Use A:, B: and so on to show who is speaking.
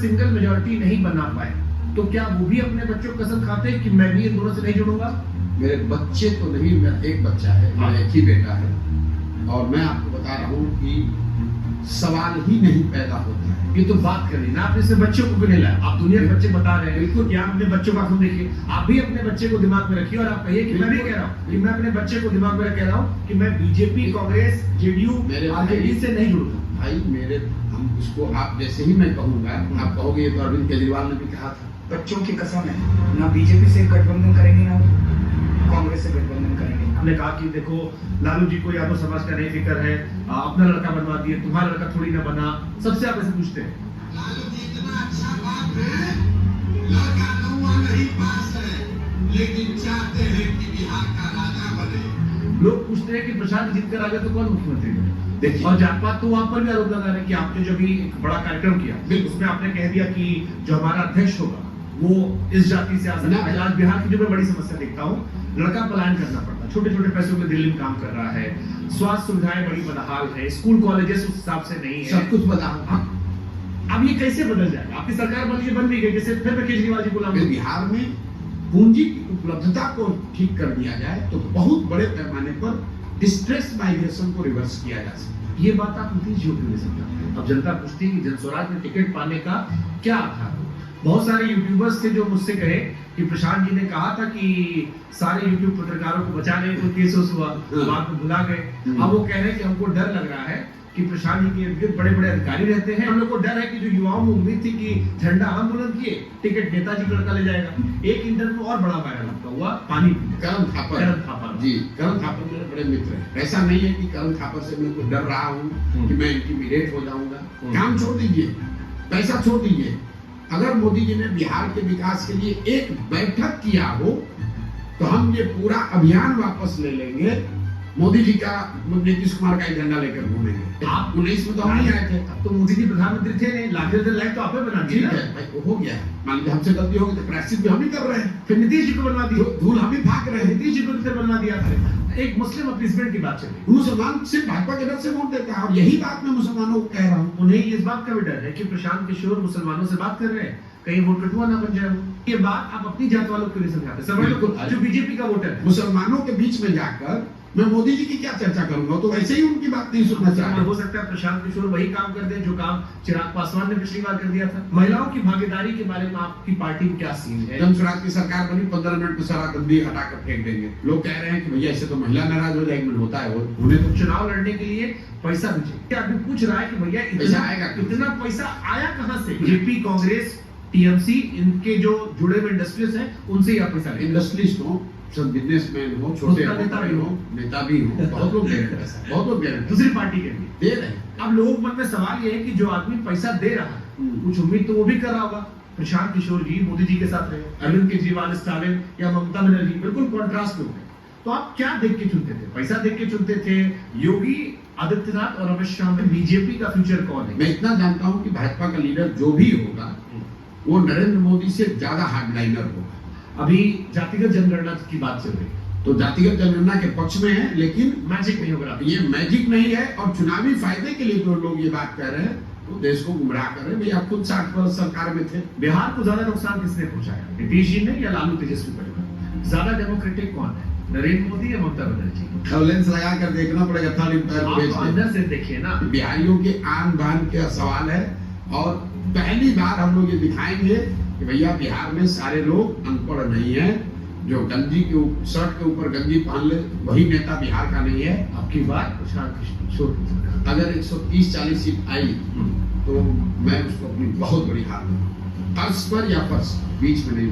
A: Single majority नहीं बना पाए तो क्या वो भी अपने बच्चों को कसम खाते हैं कि मैं भी इन दोनों से नहीं जुड़ूंगा?
B: मेरे बच्चे तो नहीं, मेरा एक बच्चा है, मेरा एक ही बेटा है, और मैं आपको बता रहा हूँ कि सवाल ही नहीं पैदा होता है।
A: ये तो बात करी ना आपने, सिर्फ बच्चों को भी नहीं लाया, आप दुनिया के बच्चे बता रहे हैं बिल्कुल कि आप अपने बच्चों का खून देखिए, आप भी अपने बच्चे को दिमाग में रखिए और आप कहिए कि मैं भी कह रहा हूँ कि मैं अपने बच्चे को दिमाग में कह रहा हूँ कि मैं बीजेपी, कांग्रेस, जेडीयू, आरजेडी से नहीं जुड़ूंगा।
B: भाई मेरे, हम इसको आप जैसे ही मैं कहूँगा, आप कहोगे ये तो अरविंद केजरीवाल ने भी कहा था।
C: बच्चों की कसम है, ना बीजेपी से गठबंधन करेंगे ना कांग्रेस से गठबंधन करेंगे।
A: हमने कहा कि देखो लालू जी को यादव समाज का नहीं फिक्र है, अपना लड़का बनवा दिए, तुम्हारा लड़का थोड़ी ना बना, सबसे आप ऐसे पूछते हैं।
D: लालू जी इतना अच्छा बात है, लड़का नौवां नहीं पास है, लेकिन चाहते हैं कि बिहार का राजा बने।
A: लोग पूछते हैं कि प्रशांत जीत कर आ गया तो कौन मुख्यमंत्री बने? देखिए, और जात पात तो वहां पर भी आरोप लगा रहे हैं कि आपने जो भी एक बड़ा कार्यक्रम किया उसमें आपने कह दिया कि जो हमारा अध्यक्ष होगा वो इस जाति से आ सकता है। आज बिहार की जो मैं बड़ी समस्या देखता हूँ, लड़का पलायन करना पड़ता है, छोटे छोटे पैसों में दिल्ली में काम कर रहा है, स्वास्थ्य सुविधाएं बड़ी बदहाल है, स्कूल कॉलेजेस उस हिसाब से नहीं है,
B: सब कुछ बदहाल।
A: अब ये कैसे बदल जाएगा? आपकी सरकार बन भी गई, जैसे फिर मैं केजरीवाल जी बोला
B: बिहार में पूंजी की उपलब्धता को ठीक कर दिया जाए तो बहुत बड़े पैमाने पर डिस्ट्रेस माइग्रेशन को रिवर्स किया जा सकता है।
A: ये बात आप नीतीश जी को ले सकते हैं। अब जनता पूछती है कि जनस्वराज में टिकट पाने का क्या आधार हो? बहुत सारे यूट्यूबर्स थे जो मुझसे कहे कि प्रशांत जी ने कहा था कि सारे यूट्यूब पत्रकारों को बचाने को केस हुआ, बात को भुला गए। अब वो कह रहे हैं कि हमको डर लग रहा है कि प्रशांत जी के इर्द गिर्द बड़े बड़े अधिकारी रहते हैं, हम लोग को डर है कि जो युवाओं में उम्मीद थी कि झंडा हम बुलंद किए, टिकट नेताजी का लड़का ले जाएगा। एक इंटरव्यू और बड़ा वायरल आपका हुआ, पानी
B: करण थापर जी, करण थापर मेरे बड़े मित्र हैं। ऐसा नहीं है कि करण थापर से मैं कुछ डर रहा हूँ कि मैं इंटिमिडेट हो जाऊंगा। काम छोड़ दीजिए, पैसा छोड़ दीजिए। अगर मोदी जी ने बिहार के विकास के लिए एक बैठक किया हो तो हम ये पूरा अभियान वापस ले लेंगे। मोदी जी का, नीतीश कुमार का झंडा लेकर घूमेंगे। आप 19 में तो हम नहीं आए थे,
A: अब तो मोदी जी प्रधानमंत्री थे नहीं, लार्जर लाइफ तो आपने बना दी
B: ठीक है भाई, हो गया। मान लीजिए हमसे गलती होगी तो प्रायश्चित भी हम ही कर रहे हैं,
A: फिर नीतीश जी को बनवा दिया,
B: धूल हम ही फाक रहे हैं।
A: नीतीश जी को फिर बनवा दिया था। एक मुस्लिम अपीसमेंट की बात चल रही,
B: मुसलमान सिर्फ भाजपा के डर से वोट देता है, और यही बात मैं मुसलमानों को कह रहा हूँ।
A: उन्हें इस बात का भी डर है कि प्रशांत किशोर मुसलमानों से बात कर रहे हैं, कहीं वोट कटुआ ना बन जाए। ये बात आप अपनी जात वालों को नहीं समझाते, समझ लो जो बीजेपी का वोटर है।
B: मुसलमानों के बीच में जाकर मैं मोदी जी की क्या चर्चा करूंगा, तो वैसे ही उनकी बात नहीं सुनना चाहता।
A: हो सकता है प्रशांत किशोर वही काम कर दे जो काम चिराग पासवान ने पिछली बार कर दिया था। महिलाओं की भागीदारी के बारे में आपकी पार्टी में क्या सीन है?
B: जनस्वराज की सरकार बनी, 15 मिनट में सारा गंदी हटाकर फेंक देंगे। लोग कह रहे हैं कि भैया ऐसे तो महिला नाराज हो जाएगी, होता है वो।
A: उन्हें तो चुनाव लड़ने के लिए पैसा दीजिए। आदमी पूछ रहा है कि भैया इतना पैसा आया कहाँ से? जेपी, कांग्रेस, टीएमसी, इनके जो जुड़े हुए इंडस्ट्रीज हैं उनसे ही आप पैसा लेंगे।
B: इंडस्ट्रियलिस्ट हो, सब बिजनेसमैन हो, छोटे नेता भी हो, बहुत लोग दे रहे हैं पैसा, बहुत लोग दे रहे हैं,
A: दूसरी पार्टी के लिए
B: दे रहे हैं।
A: अब लोगों के मन में सवाल ये है कि जो आदमी पैसा दे रहा है कुछ उम्मीद तो वो भी कर रहा होगा। प्रशांत किशोर जी मोदी जी के साथ रहे, अरविंद केजरीवाल, स्टालिन या ममता बनर्जी बिल्कुल कॉन्ट्रास्ट में होते। तो आप क्या देख के चुनते थे? पैसा देख के चुनते थे? योगी आदित्यनाथ और अमित शाह में बीजेपी का फ्यूचर कौन है?
B: मैं इतना जानता हूं कि भाजपा का लीडर जो भी होगा वो नरेंद्र मोदी से ज्यादा हार्डलाइनर होगा।
A: अभी जातिगत जनगणना की बात चल रही है,
B: तो जातिगत जनगणना के पक्ष में है, लेकिन
A: मैजिक नहीं होगा।
B: ये मैजिक नहीं है, और चुनावी फायदे के लिए जो लोग ये बात कह रहे हैं वो देश को गुमराह कर रहे हैं। भैया खुद 60 वर्ष सरकार में थे।
A: बिहार को ज्यादा नुकसान किसने पहुंचाया, नीतीश जी ने या लालू तेजस्वी परिवार? ज्यादा डेमोक्रेटिक कौन है, नरेंद्र मोदी या ममता बनर्जी?
B: लेंस लगा कर देखना पड़ेगा, थर्ड एम्पायर को
A: आप अंदर से देखिए ना।
B: बिहारियों के आन बान का सवाल है, और पहली बार हम लोग ये दिखाएंगे कि भैया बिहार में सारे लोग अनपढ़ नहीं है। जो गंजी के शर्ट के ऊपर गंजी पहन ले वही नेता बिहार का नहीं है।
A: आपकी बात प्रशांत किशोर,
B: अगर 130-40 सीट आई तो मैं उसको अपनी बहुत बड़ी हार दूंगा, फर्श पर या फर्श बीच में नहीं।